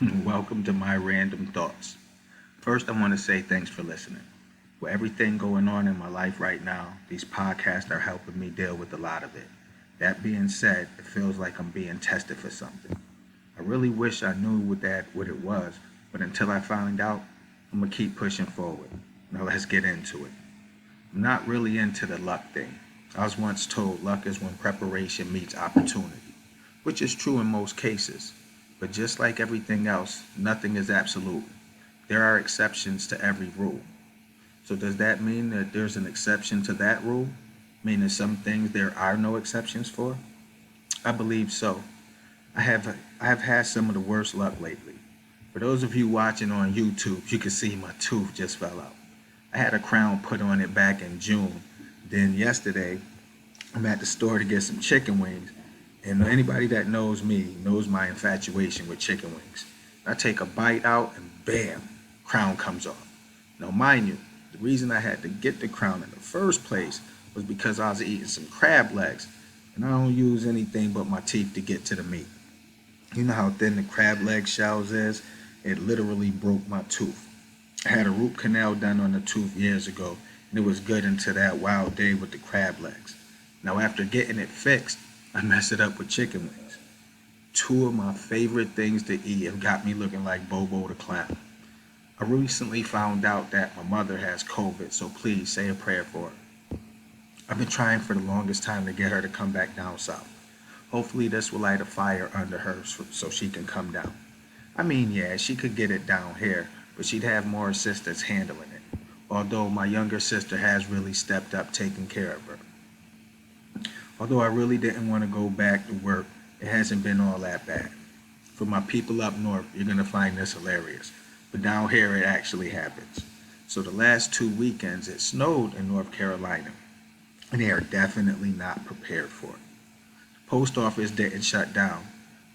Welcome to my random thoughts. First, I want to say thanks for listening. With everything going on in my life right now, these podcasts are helping me deal with a lot of it. That being said, it feels like I'm being tested for something. I really wish I knew what it was, but until I find out, I'm gonna keep pushing forward. Now let's get into it. I'm not really into the luck thing. I was once told luck is when preparation meets opportunity, which is true in most cases. But just like everything else, nothing is absolute. There are exceptions to every rule. So does that mean that there's an exception to that rule? Meaning some things there are no exceptions for? I believe so. I have had some of the worst luck lately. For those of you watching on YouTube, you can see my tooth just fell out. I had a crown put on it back in June. Then yesterday, I'm at the store to get some chicken wings. And anybody that knows me knows my infatuation with chicken wings. I take a bite out and bam, crown comes off. Now, mind you, the reason I had to get the crown in the first place was because I was eating some crab legs, and I don't use anything but my teeth to get to the meat. You know how thin the crab leg shells is? It literally broke my tooth. I had a root canal done on the tooth years ago, and it was good until that wild day with the crab legs. Now, after getting it fixed, I messed it up with chicken wings. Two of my favorite things to eat have got me looking like Bobo the Clown. I recently found out that my mother has COVID, so please say a prayer for her. I've been trying for the longest time to get her to come back down south. Hopefully, this will light a fire under her so she can come down. I mean, yeah, she could get it down here, but she'd have more assistants handling it. Although my younger sister has really stepped up taking care of her. Although I really didn't want to go back to work, it hasn't been all that bad. For my people up north, you're going to find this hilarious. But down here, it actually happens. So the last 2 weekends, it snowed in North Carolina, and they are definitely not prepared for it. The post office didn't shut down,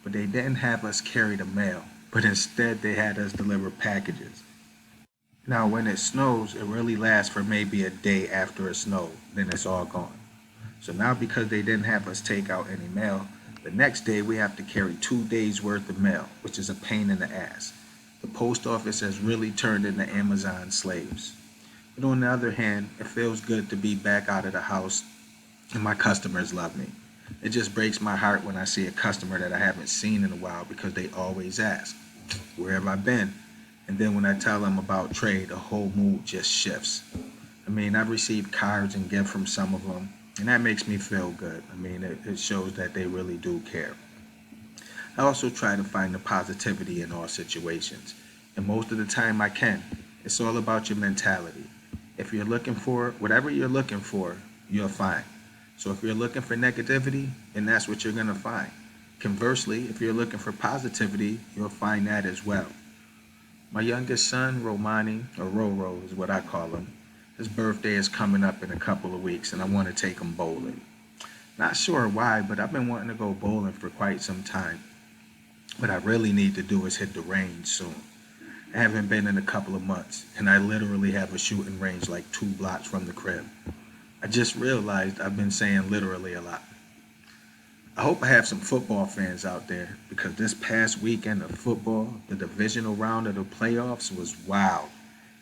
but they didn't have us carry the mail, but instead they had us deliver packages. Now, when it snows, it really lasts for maybe a day after it snowed, then it's all gone. So now, because they didn't have us take out any mail, the next day we have to carry 2 days worth of mail, which is a pain in the ass. The post office has really turned into Amazon slaves. But on the other hand, it feels good to be back out of the house and my customers love me. It just breaks my heart when I see a customer that I haven't seen in a while because they always ask, where have I been? And then when I tell them about trade, the whole mood just shifts. I mean, I've received cards and gifts from some of them, and that makes me feel good. I mean, it shows that they really do care. I also try to find the positivity in all situations, and most of the time I can. It's all about your mentality. If you're looking for whatever you're looking for, you'll find. So if you're looking for negativity, then that's what you're going to find. Conversely, if you're looking for positivity, you'll find that as well. My youngest son, Romani, or Roro is what I call him, his birthday is coming up in a couple of weeks, and I want to take him bowling. Not sure why, but I've been wanting to go bowling for quite some time. What I really need to do is hit the range soon. I haven't been in a couple of months, and I literally have a shooting range like 2 blocks from the crib. I just realized I've been saying literally a lot. I hope I have some football fans out there because this past weekend of football, the divisional round of the playoffs was wild.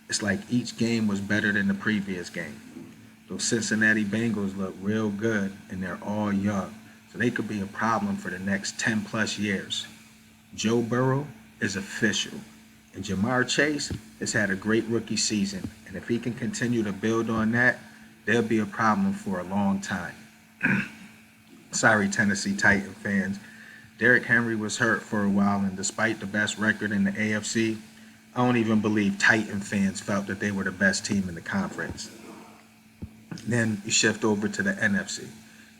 It's like each game was better than the previous game. Those Cincinnati Bengals look real good and they're all young, so they could be a problem for the next 10 plus years. Joe Burrow is official, and Jamar Chase has had a great rookie season, and if he can continue to build on that, they'll be a problem for a long time. Sorry, Tennessee Titan fans. Derrick Henry was hurt for a while, and despite the best record in the AFC, I don't even believe Titan fans felt that they were the best team in the conference. Then you shift over to the NFC.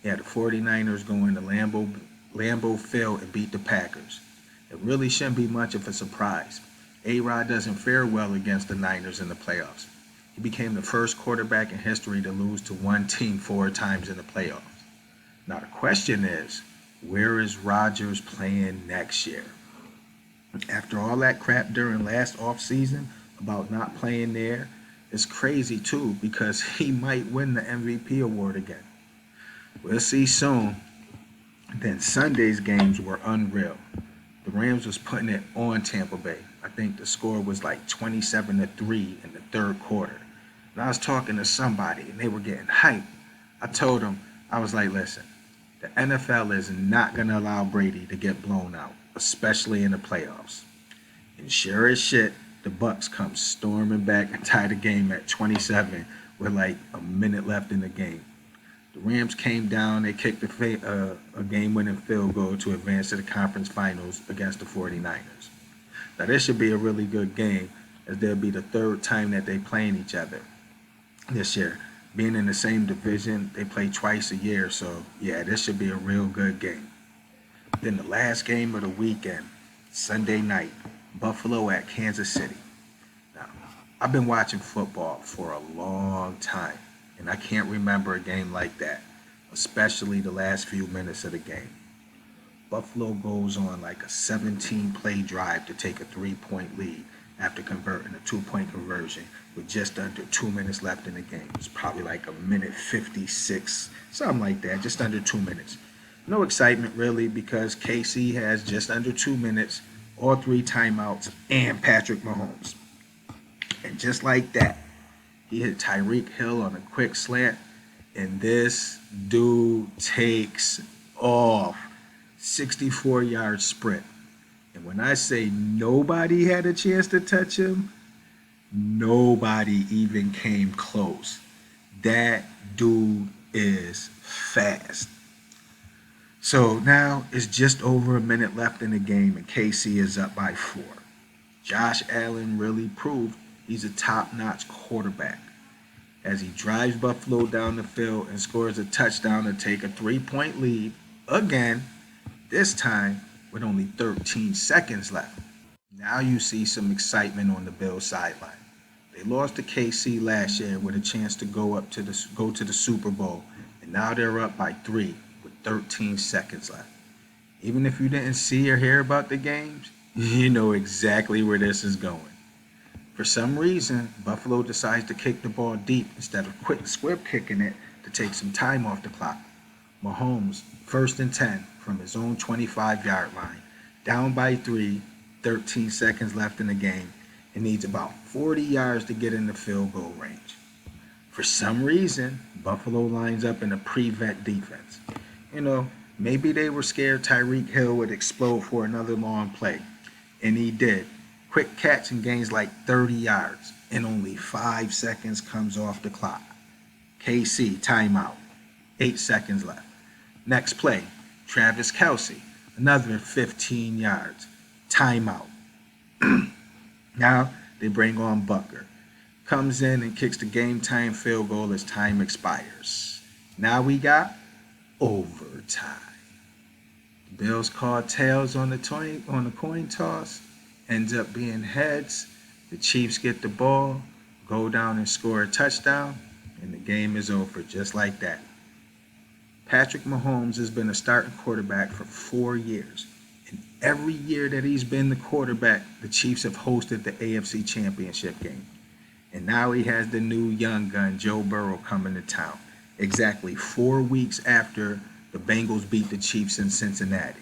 You had the 49ers go into Lambeau Field and beat the Packers. It really shouldn't be much of a surprise. A-Rod doesn't fare well against the Niners in the playoffs. He became the first quarterback in history to lose to one team 4 times in the playoffs. Now the question is, where is Rodgers playing next year? After all that crap during last offseason about not playing there, it's crazy too because he might win the MVP award again. We'll see soon. Then Sunday's games were unreal. The Rams was putting it on Tampa Bay. I think the score was like 27-3 in the third quarter. And I was talking to somebody and they were getting hyped. I told them, I was like, listen, the NFL is not going to allow Brady to get blown out, especially in the playoffs. And sure as shit, the Bucks come storming back and tie the game at 27 with like a minute left in the game. The Rams came down, they kicked a game-winning field goal to advance to the conference finals against the 49ers. Now this should be a really good game, as there'll be the third time that they playing each other this year. Being in the same division, they play twice a year, so yeah, this should be a real good game. Then the last game of the weekend, Sunday night, Buffalo at Kansas City. Now, I've been watching football for a long time, and I can't remember a game like that, especially the last few minutes of the game. Buffalo goes on like a 17-play drive to take a 3-point lead after converting a 2-point conversion with just under 2 minutes left in the game. It's probably like a minute 56, something like that, just under 2 minutes. No excitement really, because KC has just under 2 minutes, all 3 timeouts, and Patrick Mahomes. And just like that, he hit Tyreek Hill on a quick slant, and this dude takes off. 64-yard sprint. And when I say nobody had a chance to touch him, nobody even came close. That dude is fast. So now it's just over a minute left in the game, and KC is up by 4. Josh Allen really proved he's a top-notch quarterback as he drives Buffalo down the field and scores a touchdown to take a 3-point lead again, this time with only 13 seconds left. Now you see some excitement on the Bills sideline. They lost to KC last year with a chance to go to the Super Bowl, and now they're up by 3 with 13 seconds left. Even if you didn't see or hear about the games, you know exactly where this is going. For some reason, Buffalo decides to kick the ball deep instead of quick squib kicking it to take some time off the clock. Mahomes, 1st and 10 from his own 25-yard line, down by 3, 13 seconds left in the game, and needs about 40 yards to get in the field goal range. For some reason, Buffalo lines up in a prevent defense. You know, maybe they were scared Tyreek Hill would explode for another long play, and he did. Quick catch and gains like 30 yards, and only 5 seconds comes off the clock. KC, timeout, 8 seconds left. Next play, Travis Kelce, another 15 yards, timeout. Now they bring on Butker. Comes in and kicks the game-time field goal as time expires. Now we got overtime. The Bills call tails on the coin toss. Ends up being heads. The Chiefs get the ball, go down and score a touchdown, and the game is over just like that. Patrick Mahomes has been a starting quarterback for 4 years. And every year that he's been the quarterback, the Chiefs have hosted the AFC Championship game. And now he has the new young gun, Joe Burrow, coming to town. Exactly 4 weeks after the Bengals beat the Chiefs in Cincinnati.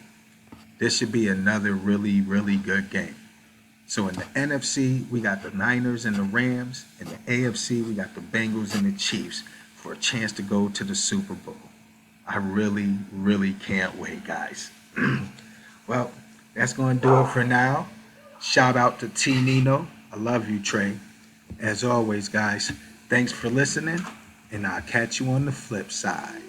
This should be another really, really good game. So in the NFC, we got the Niners and the Rams. In the AFC, we got the Bengals and the Chiefs for a chance to go to the Super Bowl. I really, really can't wait, guys. Well, that's going to do it for now. Shout out to T. Nino. I love you, Trey. As always, guys, thanks for listening, and I'll catch you on the flip side.